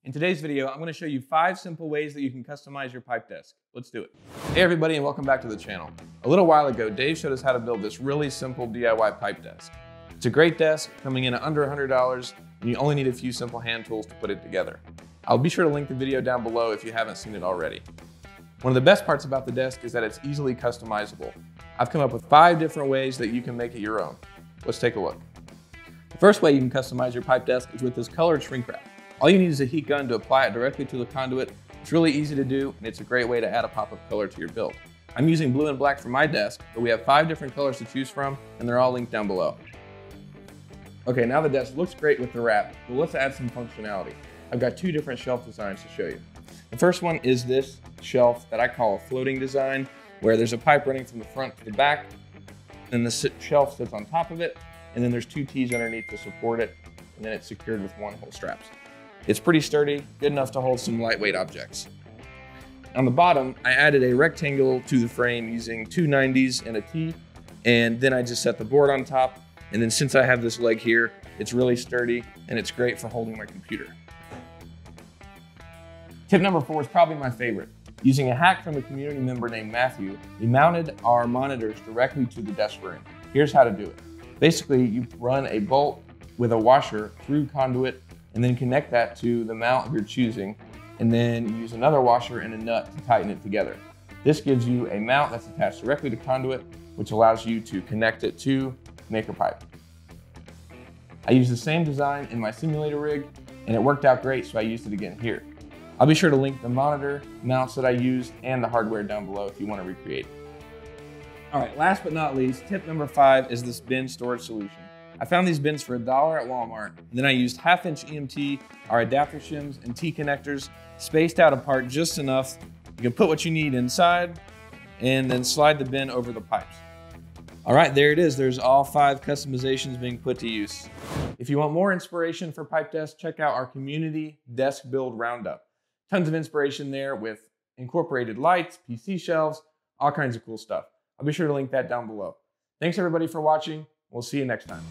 In today's video, I'm going to show you 5 simple ways that you can customize your pipe desk. Let's do it. Hey everybody, and welcome back to the channel. A little while ago, Dave showed us how to build this really simple DIY pipe desk. It's a great desk coming in at under $100, and you only need a few simple hand tools to put it together. I'll be sure to link the video down below if you haven't seen it already. One of the best parts about the desk is that it's easily customizable. I've come up with 5 different ways that you can make it your own. Let's take a look. The first way you can customize your pipe desk is with this colored shrink wrap. All you need is a heat gun to apply it directly to the conduit. It's really easy to do, and it's a great way to add a pop of color to your build. I'm using blue and black for my desk, but we have 5 different colors to choose from, and they're all linked down below. Okay, now the desk looks great with the wrap, but let's add some functionality. I've got 2 different shelf designs to show you. The first one is this shelf that I call a floating design, where there's a pipe running from the front to the back, and the shelf sits on top of it, and then there's 2 T's underneath to support it, and then it's secured with 1-hole straps. It's pretty sturdy, good enough to hold some lightweight objects. On the bottom, I added a rectangle to the frame using 2 90s and a T, and then I just set the board on top, and then since I have this leg here, it's really sturdy, and it's great for holding my computer. Tip number 4 is probably my favorite. Using a hack from a community member named Matthew, we mounted our monitors directly to the desk we're in. Here's how to do it. Basically, you run a bolt with a washer through conduit and then connect that to the mount of your choosing, and then use another washer and a nut to tighten it together. This gives you a mount that's attached directly to conduit, which allows you to connect it to Maker Pipe. I used the same design in my simulator rig, and it worked out great, so I used it again here. I'll be sure to link the monitor, mounts that I used, and the hardware down below if you want to recreate it. All right, last but not least, tip number 5 is this bin storage solution. I found these bins for $1 at Walmart, and then I used 1/2-inch EMT, our adapter shims, and T connectors, spaced out apart just enough. You can put what you need inside, and then slide the bin over the pipes. All right, there it is. There's all 5 customizations being put to use. If you want more inspiration for pipe desks, check out our community desk build roundup. Tons of inspiration there with incorporated lights, PC shelves, all kinds of cool stuff. I'll be sure to link that down below. Thanks everybody for watching. We'll see you next time.